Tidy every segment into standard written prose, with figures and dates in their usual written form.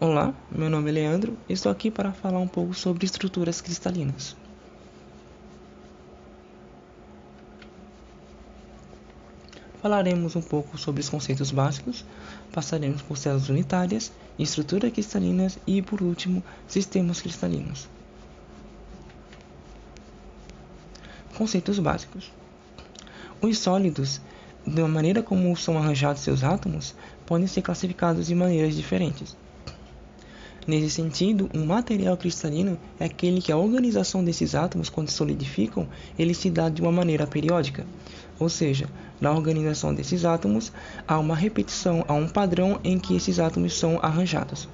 Olá, meu nome é Leandro e estou aqui para falar um pouco sobre estruturas cristalinas. Falaremos um pouco sobre os conceitos básicos, passaremos por células unitárias, estruturas cristalinas e, por último, sistemas cristalinos. Conceitos básicos. Os sólidos, da maneira como são arranjados seus átomos, podem ser classificados de maneiras diferentes. Nesse sentido, um material cristalino é aquele que a organização desses átomos, quando solidificam, ele se dá de uma maneira periódica. Ou seja, na organização desses átomos, há uma repetição, há um padrão em que esses átomos são arranjados.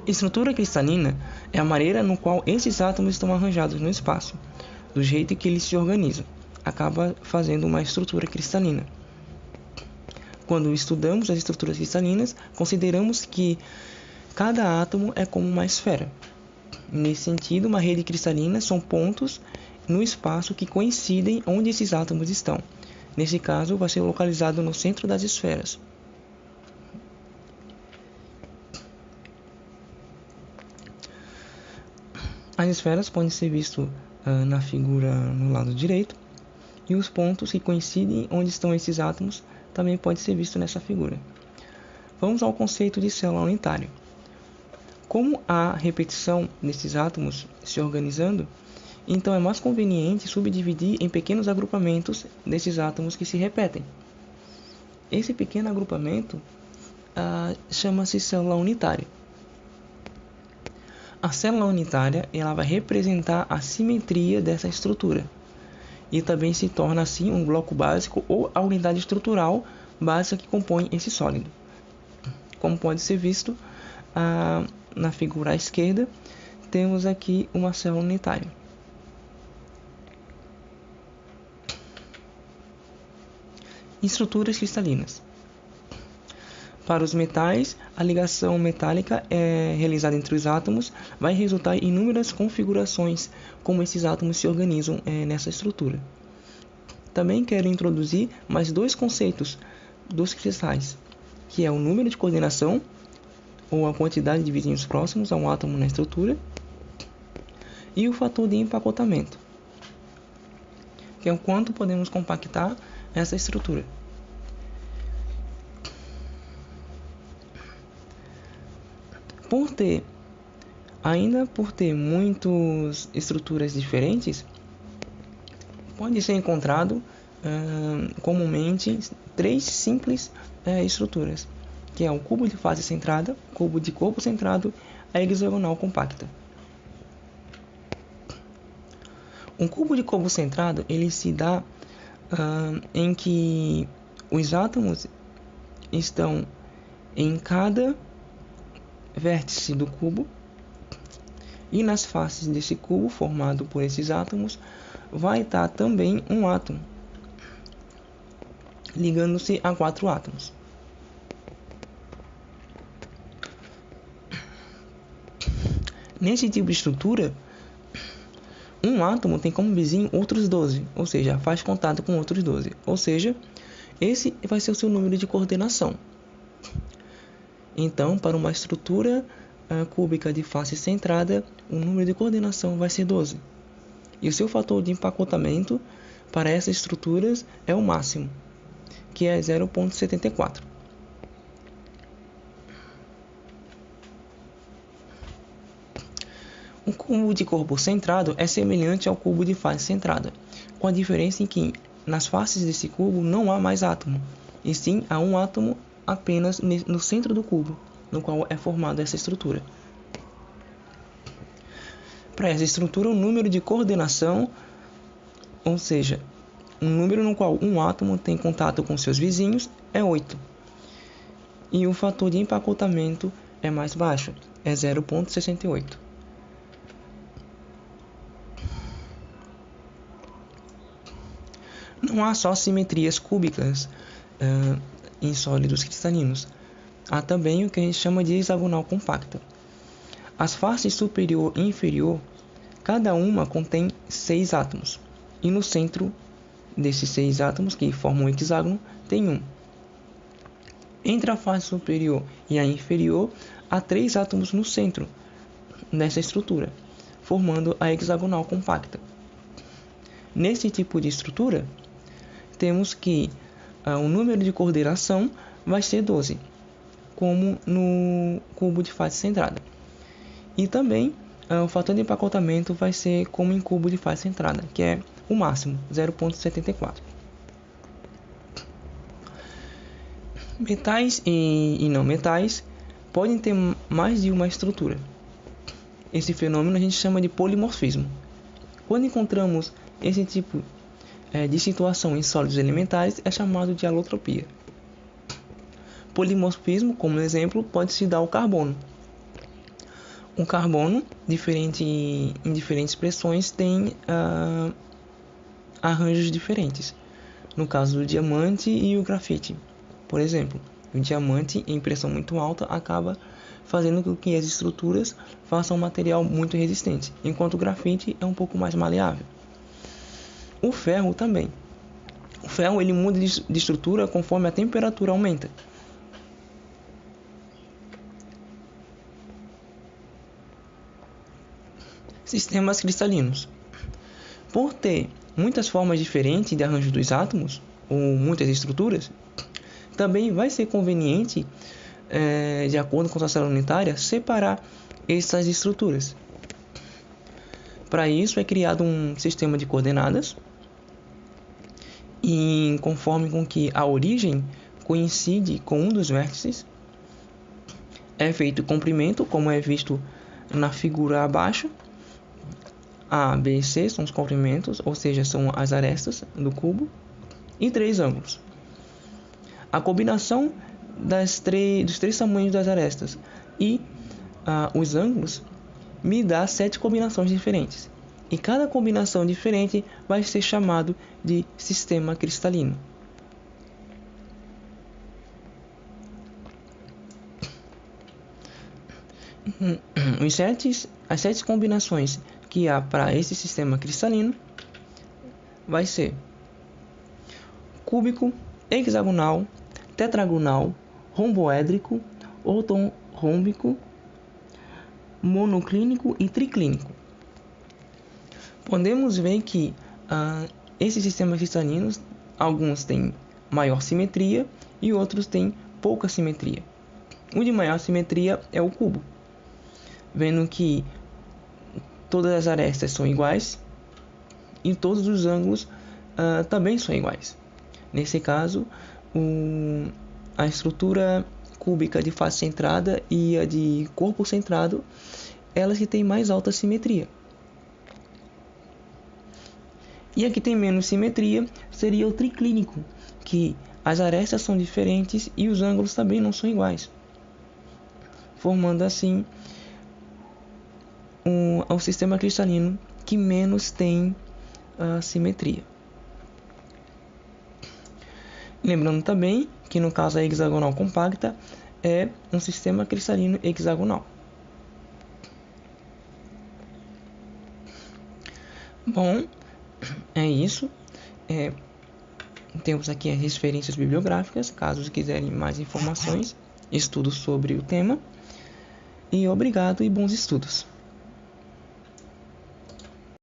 Estrutura cristalina é a maneira no qual esses átomos estão arranjados no espaço, do jeito que eles se organizam. Acaba fazendo uma estrutura cristalina. Quando estudamos as estruturas cristalinas, consideramos que cada átomo é como uma esfera. Nesse sentido, uma rede cristalina são pontos no espaço que coincidem onde esses átomos estão. Nesse caso, vai ser localizado no centro das esferas. As esferas podem ser vistas na figura no lado direito, e os pontos que coincidem onde estão esses átomos também pode ser visto nessa figura. Vamos ao conceito de célula unitária. Como há repetição desses átomos se organizando, então é mais conveniente subdividir em pequenos agrupamentos desses átomos que se repetem. Esse pequeno agrupamento chama-se célula unitária. A célula unitária ela vai representar a simetria dessa estrutura e também se torna assim um bloco básico ou a unidade estrutural básica que compõe esse sólido. Como pode ser visto na figura à esquerda, temos aqui uma célula unitária. Estruturas cristalinas. Para os metais, a ligação metálica realizada entre os átomos vai resultar em inúmeras configurações como esses átomos se organizam nessa estrutura. Também quero introduzir mais dois conceitos dos cristais, que é o número de coordenação, ou a quantidade de vizinhos próximos a um átomo na estrutura, e o fator de empacotamento, que é o quanto podemos compactar essa estrutura. Por ter muitas estruturas diferentes, pode ser encontrado comumente três simples estruturas, que é o cubo de face centrada, cubo de corpo centrado e a hexagonal compacta. Um cubo de corpo centrado ele se dá em que os átomos estão em cada vértice do cubo, e nas faces desse cubo formado por esses átomos vai estar também um átomo, ligando-se a 4 átomos. Nesse tipo de estrutura, um átomo tem como vizinho outros 12, ou seja, faz contato com outros 12. Ou seja, esse vai ser o seu número de coordenação. Então, para uma estrutura cúbica de face centrada, o número de coordenação vai ser 12. E o seu fator de empacotamento para essas estruturas é o máximo, que é 0,74. Um cubo de corpo centrado é semelhante ao cubo de face centrada, com a diferença em que nas faces desse cubo não há mais átomo, e sim há um átomo apenas no centro do cubo, no qual é formada essa estrutura. Para essa estrutura, o número de coordenação, ou seja, um número no qual um átomo tem contato com seus vizinhos, é 8. E o fator de empacotamento é mais baixo, é 0,68. Não há só simetrias cúbicas em sólidos cristalinos. Há também o que a gente chama de hexagonal compacta. As faces superior e inferior, cada uma contém 6 átomos. E no centro desses 6 átomos, que formam um hexágono, tem um. Entre a face superior e a inferior, há 3 átomos no centro dessa estrutura, formando a hexagonal compacta. Nesse tipo de estrutura, temos que o número de coordenação vai ser 12, como no cubo de face centrada. E também o fator de empacotamento vai ser como em cubo de face centrada, que é o máximo, 0,74. Metais e não metais podem ter mais de uma estrutura. Esse fenômeno a gente chama de polimorfismo. Quando encontramos esse tipo de situação em sólidos elementares, é chamado de alotropia. Polimorfismo, como exemplo, pode se dar ao carbono. Um carbono, em diferentes pressões, tem arranjos diferentes. No caso do diamante e o grafite, por exemplo, o diamante em pressão muito alta acaba fazendo com que as estruturas façam um material muito resistente, enquanto o grafite é um pouco mais maleável. O ferro também. O ferro ele muda de estrutura conforme a temperatura aumenta. Sistemas cristalinos. Por ter muitas formas diferentes de arranjo dos átomos, ou muitas estruturas, também vai ser conveniente, de acordo com a tabela unitária, separar essas estruturas. Para isso é criado um sistema de coordenadas, e conforme com que a origem coincide com um dos vértices, é feito o comprimento, como é visto na figura abaixo. A, B e C são os comprimentos, ou seja, são as arestas do cubo, e 3 ângulos. A combinação dos 3 tamanhos das arestas e os ângulos me dá 7 combinações diferentes. E cada combinação diferente vai ser chamado de sistema cristalino. As 7 combinações que há para esse sistema cristalino vai ser cúbico, hexagonal, tetragonal, romboédrico, ortorrômbico, monoclínico e triclínico. Podemos ver que esses sistemas cristalinos, alguns têm maior simetria e outros têm pouca simetria. O de maior simetria é o cubo, vendo que todas as arestas são iguais e todos os ângulos também são iguais. Nesse caso, a estrutura cúbica de face centrada e a de corpo centrado, elas que têm mais alta simetria. E a que tem menos simetria seria o triclínico, que as arestas são diferentes e os ângulos também não são iguais, formando assim o sistema cristalino que menos tem simetria. Lembrando também que no caso a hexagonal compacta é um sistema cristalino hexagonal. Bom, é isso. Temos aqui as referências bibliográficas, caso quiserem mais informações, estudos sobre o tema. E obrigado e bons estudos.